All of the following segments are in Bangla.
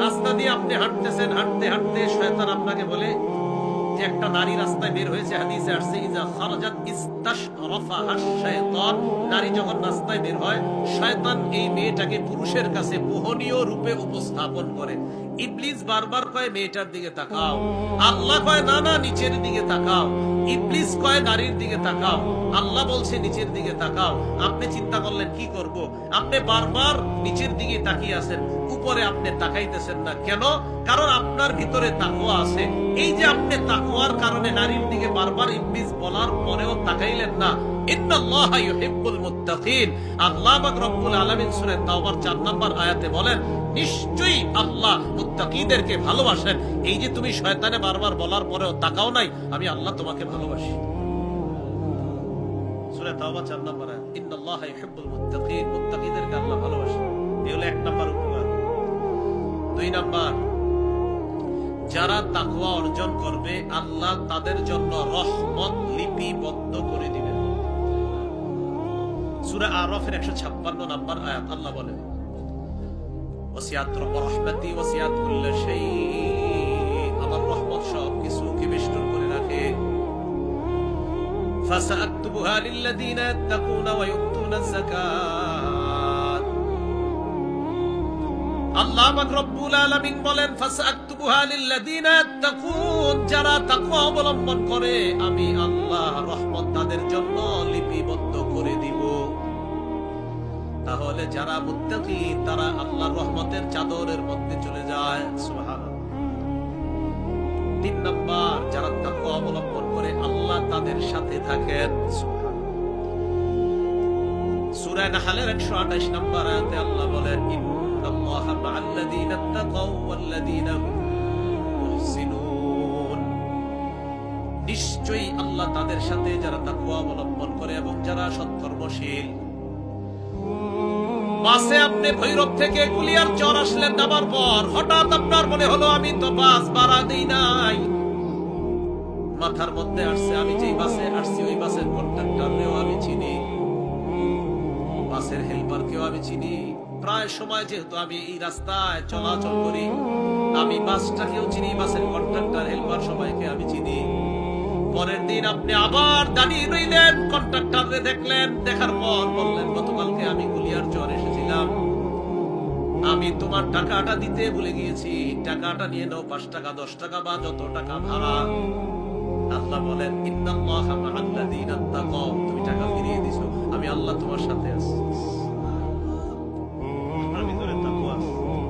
রাস্তা দিয়ে আপনি হাঁটতেছেন, হাঁটতে হাঁটতে শয়তান আপনাকে বলে যে একটা নারী রাস্তায় বের হয়েছে, হাদিসে আসছে ইজা খারাজাত ইস্তাশরাফাহা শাইতান, নারী যখন রাস্তায় বের হয় শয়তান এই মেয়েটাকে পুরুষের কাছে মোহনীয় রূপে উপস্থাপন করে। ইবলিস বারবার কয় মেয়েটার দিকে তাকাও, আল্লাহ কয় না না নিচের দিকে তাকাও, ইবলিস কয় নারীর দিকে তাকাও, আল্লাহ বলছে নিচের দিকে তাকাও। আপনি চিন্তা করলেন কি করব, আপনি বারবার নিচের দিকে তাকিয়ে আছেন, উপরে আপনি তাকাইতেছেন না কেন? কারণ আপনার ভিতরে তাকওয়া আছে। এই যে আপনি তাকওয়ার কারণে নারীর দিকে বারবার ইবলিস বলার পরেও তাকাইলেন না। ইন্নাল্লাহা ইউহিব্বুল মুত্তাকিন, আল্লাহ পাক রব্বুল আলামিন সূরা তাওবার 4 নম্বর আয়াতে বলেন নিশ্চয়ই আল্লাহ মুত্তাকিদেরকে ভালোবাসেন। এই যে তুমি শয়তানে বারবার বলার পরেও তাকাও নাই, আমি আল্লাহ তোমাকে ভালোবাসি। সূরা তাওবা 4 নম্বর আয়াত, ইন্নাল্লাহা ইউহিব্বুল মুত্তাকিন, মুত্তাকিদেরকে আল্লাহ ভালোবাসেন। এই হলো 1 নম্বর উপকার। 2 নম্বর, যারা তাকওয়া অর্জন করবে আল্লাহ তাদের জন্য রহমত লিপিবদ্ধ করে দিবেন। সূরা আরাফের 156 নম্বর আয়াত আল্লাহ বলেন ওয়াসিআত রাহমাতি ওয়াসিআত কুল্লি শাই, আমার রহমত সব কিছুকে বেষ্টন করে রাখে। ফাসাআকতুবুহা লিল্লাযিনা ইয়াত্তাকুনা ওয়া ইউতুনাজ যাকাত, আল্লাহ পাক রব্বুল আলামিন বলেন ফাসাআকতুবুহা লিল্লাযিনা ইয়াত্তাকুন, যারা তাকওয়া অবলম্বন করে আমি আল্লাহ রহমত তাদের জন্য লিপিবদ্ধ করে দিব। তাহলে যারা মুত্তাকি তারা আল্লাহর রহমতের চাদরের মধ্যে চলে যায়। সুবহানাল্লাহ। 3 নাম্বার, যারা তাকওয়া অবলম্বন করে আল্লাহ তাদের সাথে থাকেন। সুবহানাল্লাহ। সূরা নাহলের 128 নম্বর আয়াতে আল্লাহ বলেন ইন্নাল্লাহা মা'আল্লাযীনা তাকাউ ওয়াল্লাযীনা হুম মুহসিনুন, নিশ্চয়ই আল্লাহ তাদের সাথে যারা তাকওয়া অবলম্বন করে এবং যারা সৎকর্মশীল। বাসে আপনি ভৈরব থেকে কুলিয়ার চর আসলেন, নামার পর হঠাৎ আপনার মনে হলো আমি তো বাস ভাড়া দেই নাই। মাথার মধ্যে আসছে আমি যেই বাসে আসছি ওই বাসের কন্ডাক্টরকেও আমি চিনি, বাসের হেল্পারকেও আমি চিনি। প্রায় সময় যেহেতু আমি এই রাস্তায় চলাচল করি, আমি বাসটাকেও চিনি, বাসের কন্ডাক্টর হেল্পার সবাইকে আমি চিনি। পরের দিন আপনি আবার দাঁড়িয়ে রইলেন, কন্ট্রাক্টরে দেখলেন, দেখার পর বললেন গতকালকে আমি কুলিয়ার চর এসেছিলাম, আমি তোমার টাকাটা দিতে ভুলে গিয়েছি, টাকাটা নিয়ে নাও, 5 টাকা 10 টাকা বা যত টাকা ভাড়া। আল্লাহ বলেন ইন্নাল্লাহা মা'আল্লাযীনা তাকাউ, তুমি টাকা ফিরিয়ে দিছো, আমি আল্লাহ তোমার সাথে আছি। আপনার ভিতরে তাকওয়া,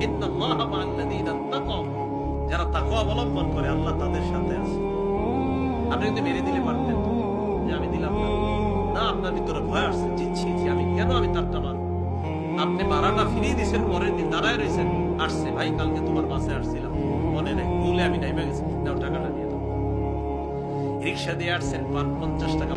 ইন্নাল্লাহা মা'আল্লাযীনা তাকাউ, যারা তাকওয়া অবলম্বন করে আল্লাহ তাদের সাথে আছে। আপনি কিন্তু মেরে দিলে পারতেন যে আমি দিলাম না, না আপনার ভিতরে ভয় আসছে, জিতছি আমি কেন আমি তারটা মারব। আপনি ভাড়াটা ফিরিয়ে দিয়েছেন, পরের দিন দাঁড়ায় রয়েছেন, আসছে ভাই কালকে তোমার বাসে আসছিলাম, মনে নেই, ভুলে আমি নাইমা গেছি, নাও টাকাটা দিয়ে দাও। রিক্সা দিয়ে আসছেন 50 টাকা